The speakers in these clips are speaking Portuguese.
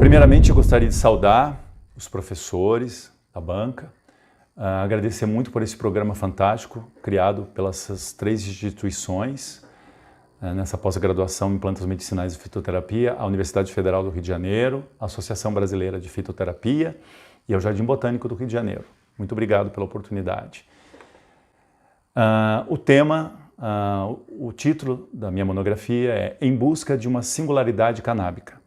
Primeiramente, eu gostaria de saudar os professores da banca, agradecer muito por esse programa fantástico criado pelas três instituições nessa pós-graduação em plantas medicinais e fitoterapia, a Universidade Federal do Rio de Janeiro, a Associação Brasileira de Fitoterapia e ao Jardim Botânico do Rio de Janeiro. Muito obrigado pela oportunidade. O título da minha monografia é Em Busca de uma Singularidade Canábica.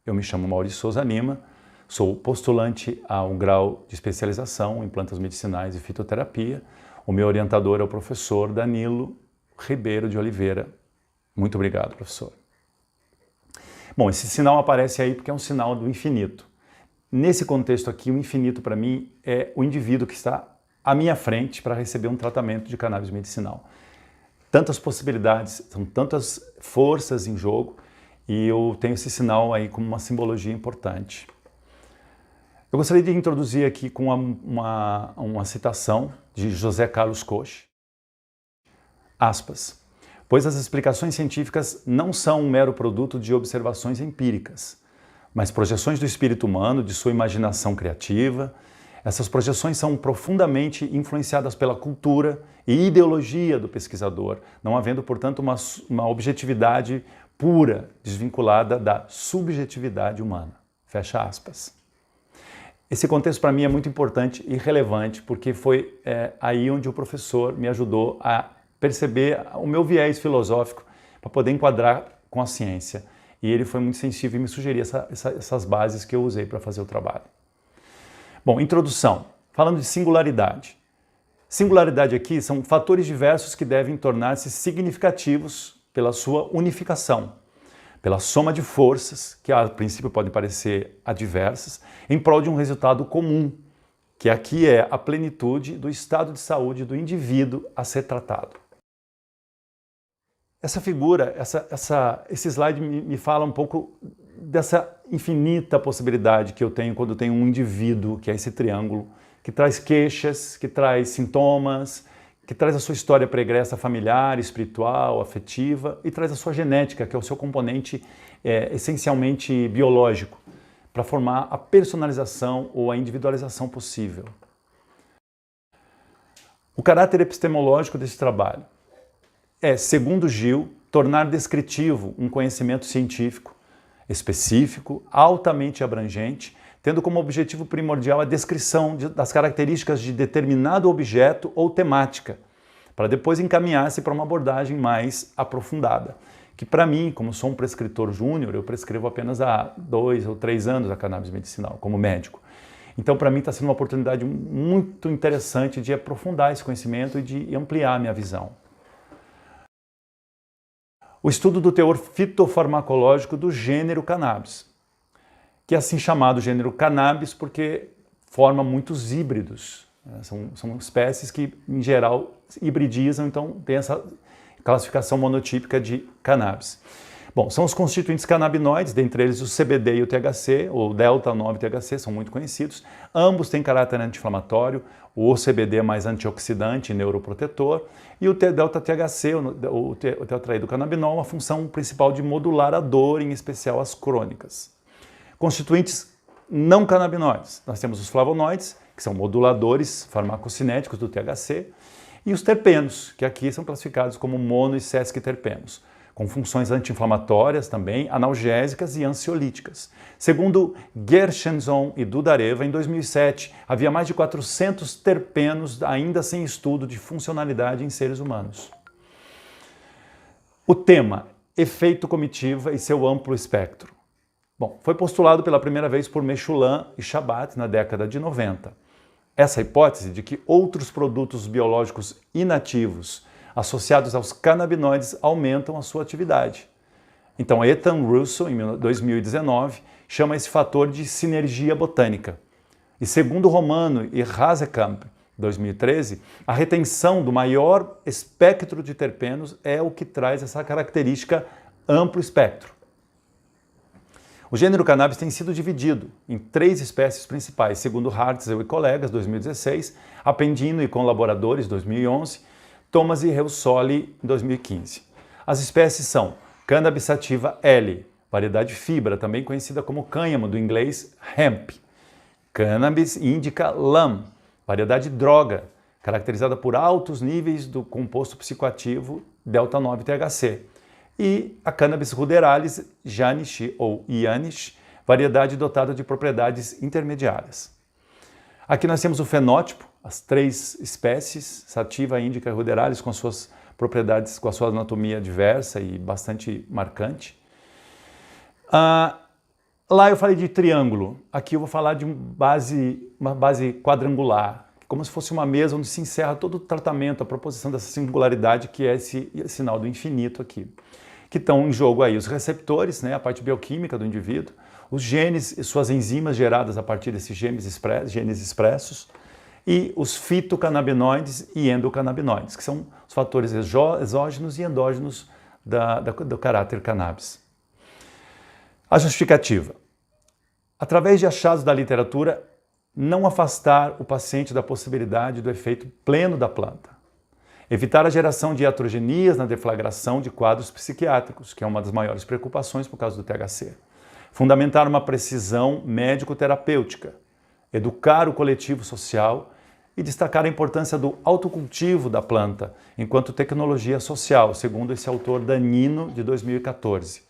Eu me chamo Maurício Souza Lima, sou postulante a um grau de especialização em plantas medicinais e fitoterapia. O meu orientador é o professor Danilo Ribeiro de Oliveira. Muito obrigado, professor. Bom, esse sinal aparece aí porque é um sinal do infinito. Nesse contexto aqui, o infinito para mim é o indivíduo que está à minha frente para receber um tratamento de cannabis medicinal. Tantas possibilidades, são tantas forças em jogo e eu tenho esse sinal aí como uma simbologia importante. Eu gostaria de introduzir aqui com uma citação de José Carlos Koch, aspas, pois as explicações científicas não são um mero produto de observações empíricas, mas projeções do espírito humano, de sua imaginação criativa. Essas projeções são profundamente influenciadas pela cultura e ideologia do pesquisador, não havendo, portanto, uma objetividade pura, desvinculada da subjetividade humana. Fecha aspas. Esse contexto para mim é muito importante e relevante, porque foi aí onde o professor me ajudou a perceber o meu viés filosófico para poder enquadrar com a ciência. E ele foi muito sensível e me sugeriu essas bases que eu usei para fazer o trabalho. Bom, introdução. Falando de singularidade. Singularidade aqui são fatores diversos que devem tornar-se significativos pela sua unificação, pela soma de forças, que a princípio podem parecer adversas, em prol de um resultado comum, que aqui é a plenitude do estado de saúde do indivíduo a ser tratado. Essa figura, esse slide me fala um pouco dessa infinita possibilidade que eu tenho quando eu tenho um indivíduo, que é esse triângulo, que traz queixas, que traz sintomas, que traz a sua história pregressa familiar, espiritual, afetiva e traz a sua genética, que é o seu componente essencialmente biológico, para formar a personalização ou a individualização possível. O caráter epistemológico desse trabalho é, segundo Gil, tornar descritivo um conhecimento científico específico, altamente abrangente, tendo como objetivo primordial a descrição das características de determinado objeto ou temática, para depois encaminhar-se para uma abordagem mais aprofundada. Que para mim, como sou um prescritor júnior, eu prescrevo apenas há 2 ou 3 anos a cannabis medicinal, como médico. Então, para mim, está sendo uma oportunidade muito interessante de aprofundar esse conhecimento e de ampliar a minha visão. O estudo do teor fitofarmacológico do gênero cannabis, que é assim chamado gênero cannabis porque forma muitos híbridos. São espécies que, em geral, hibridizam, então tem essa classificação monotípica de cannabis. Bom, são os constituintes canabinoides, dentre eles o CBD e o THC, ou delta-9-THC, são muito conhecidos. Ambos têm caráter anti-inflamatório, o CBD é mais antioxidante e neuroprotetor, e o delta-THC, o tetraído canabinol, uma função principal de modular a dor, em especial as crônicas. Constituintes não canabinoides. Nós temos os flavonoides, que são moduladores farmacocinéticos do THC, e os terpenos, que aqui são classificados como mono e sesquiterpenos, com funções anti-inflamatórias também, analgésicas e ansiolíticas. Segundo Gershenson e Dudareva, em 2007, havia mais de 400 terpenos ainda sem estudo de funcionalidade em seres humanos. O tema, efeito comitiva e seu amplo espectro. Bom, foi postulado pela primeira vez por Mechoulam e Chabot na década de 90. Essa hipótese de que outros produtos biológicos inativos associados aos canabinoides aumentam a sua atividade. Então, Ethan Russo, em 2019, chama esse fator de sinergia botânica. E segundo Romano e Hazekamp, 2013, a retenção do maior espectro de terpenos é o que traz essa característica amplo espectro. O gênero cannabis tem sido dividido em 3 espécies principais, segundo Hartzell e colegas, 2016, Appendino e colaboradores, 2011, Thomas e Reusoli, 2015. As espécies são Cannabis sativa L, variedade fibra, também conhecida como cânhamo, do inglês hemp. Cannabis indica lam, variedade droga, caracterizada por altos níveis do composto psicoativo delta-9-THC. E a Cannabis ruderalis janishi ou Yanish, variedade dotada de propriedades intermediárias. Aqui nós temos o fenótipo, as 3 espécies, sativa, índica e ruderalis, com suas propriedades, com a sua anatomia diversa e bastante marcante. Lá eu falei de triângulo, aqui eu vou falar de uma base quadrangular, como se fosse uma mesa onde se encerra todo o tratamento, a proposição dessa singularidade que é esse sinal do infinito aqui. Que estão em jogo aí os receptores, né, a parte bioquímica do indivíduo, os genes e suas enzimas geradas a partir desses genes expressos, e os fitocannabinoides e endocannabinoides, que são os fatores exógenos e endógenos do caráter cannabis. A justificativa. Através de achados da literatura, não afastar o paciente da possibilidade do efeito pleno da planta. Evitar a geração de iatrogenias na deflagração de quadros psiquiátricos, que é uma das maiores preocupações por causa do THC. Fundamentar uma precisão médico-terapêutica. Educar o coletivo social e destacar a importância do autocultivo da planta enquanto tecnologia social, segundo esse autor Danino, de 2014.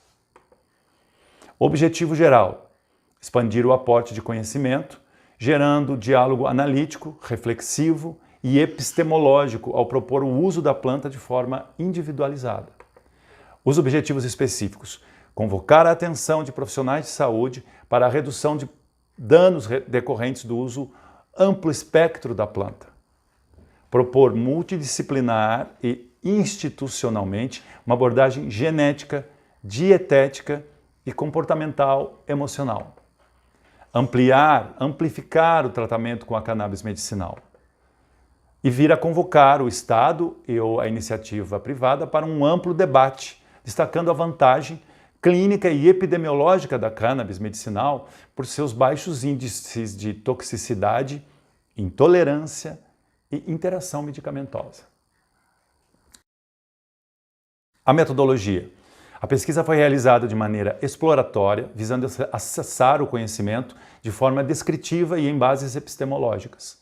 Objetivo geral: expandir o aporte de conhecimento, gerando diálogo analítico, reflexivo e epistemológico ao propor o uso da planta de forma individualizada. Os objetivos específicos: convocar a atenção de profissionais de saúde para a redução de danos decorrentes do uso amplo espectro da planta. Propor multidisciplinar e institucionalmente uma abordagem genética, dietética e comportamental emocional. Amplificar o tratamento com a cannabis medicinal. E vir a convocar o Estado e a iniciativa privada para um amplo debate, destacando a vantagem clínica e epidemiológica da cannabis medicinal por seus baixos índices de toxicidade, intolerância e interação medicamentosa. A metodologia. A pesquisa foi realizada de maneira exploratória, visando acessar o conhecimento de forma descritiva e em bases epistemológicas.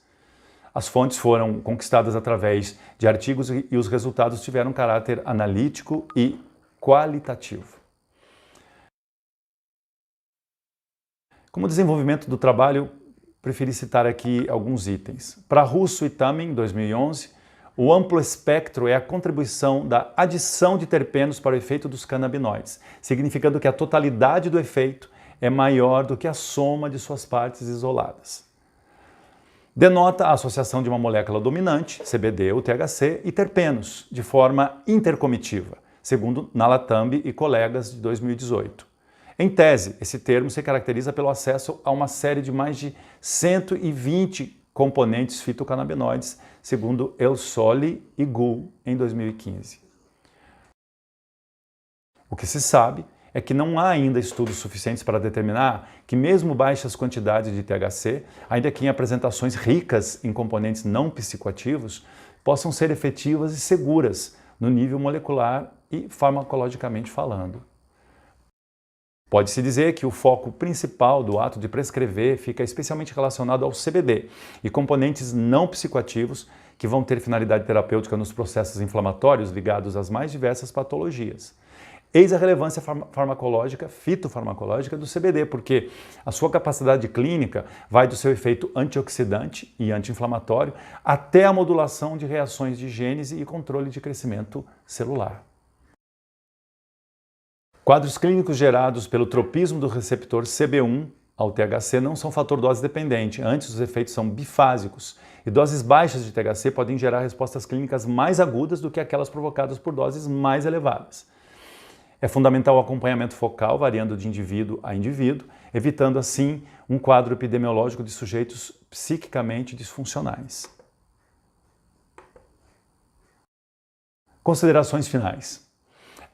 As fontes foram conquistadas através de artigos e os resultados tiveram caráter analítico e qualitativo. Como desenvolvimento do trabalho, preferi citar aqui alguns itens. Para Russo e Tamin, 2011, o amplo espectro é a contribuição da adição de terpenos para o efeito dos canabinoides, significando que a totalidade do efeito é maior do que a soma de suas partes isoladas. Denota a associação de uma molécula dominante, CBD ou THC, e terpenos, de forma intercomitiva, segundo Nalatambi e colegas de 2018. Em tese, esse termo se caracteriza pelo acesso a uma série de mais de 120 componentes fitocannabinoides, segundo El Soli e Gu, em 2015. O que se sabe é que não há ainda estudos suficientes para determinar que mesmo baixas quantidades de THC, ainda que em apresentações ricas em componentes não psicoativos, possam ser efetivas e seguras no nível molecular e farmacologicamente falando. Pode-se dizer que o foco principal do ato de prescrever fica especialmente relacionado ao CBD e componentes não psicoativos que vão ter finalidade terapêutica nos processos inflamatórios ligados às mais diversas patologias. Eis a relevância farmacológica, fitofarmacológica do CBD, porque a sua capacidade clínica vai do seu efeito antioxidante e anti-inflamatório até a modulação de reações de gênese e controle de crescimento celular. Quadros clínicos gerados pelo tropismo do receptor CB1 ao THC não são fator dose dependente, antes os efeitos são bifásicos, e doses baixas de THC podem gerar respostas clínicas mais agudas do que aquelas provocadas por doses mais elevadas. É fundamental o acompanhamento focal, variando de indivíduo a indivíduo, evitando assim um quadro epidemiológico de sujeitos psiquicamente disfuncionais. Considerações finais.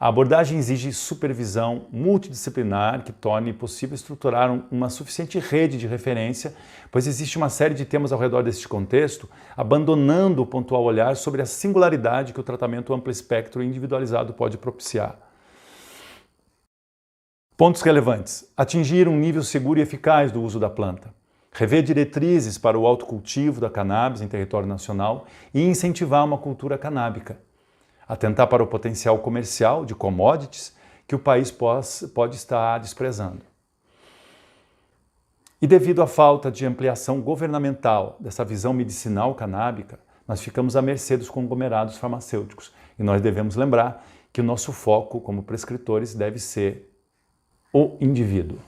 A abordagem exige supervisão multidisciplinar que torne possível estruturar uma suficiente rede de referência, pois existe uma série de temas ao redor deste contexto, abandonando o pontual olhar sobre a singularidade que o tratamento amplo espectro individualizado pode propiciar. Pontos relevantes: atingir um nível seguro e eficaz do uso da planta, rever diretrizes para o autocultivo da cannabis em território nacional e incentivar uma cultura canábica, atentar para o potencial comercial de commodities que o país pode estar desprezando. E devido à falta de ampliação governamental dessa visão medicinal canábica, nós ficamos à mercê dos conglomerados farmacêuticos. E nós devemos lembrar que o nosso foco como prescritores deve ser o indivíduo.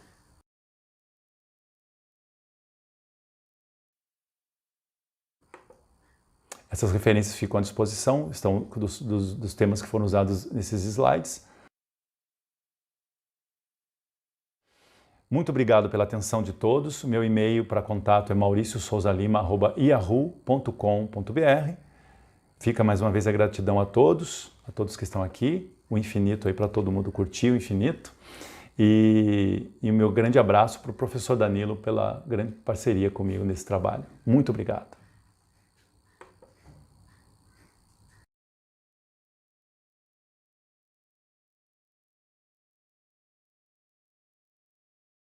Essas referências ficam à disposição, estão dos temas que foram usados nesses slides. Muito obrigado pela atenção de todos. O meu e-mail para contato é mauriciosousalima@yahoo.com.br. Fica mais uma vez a gratidão a todos que estão aqui. O infinito aí para todo mundo curtir, o infinito. E o meu grande abraço para o professor Danilo pela grande parceria comigo nesse trabalho. Muito obrigado.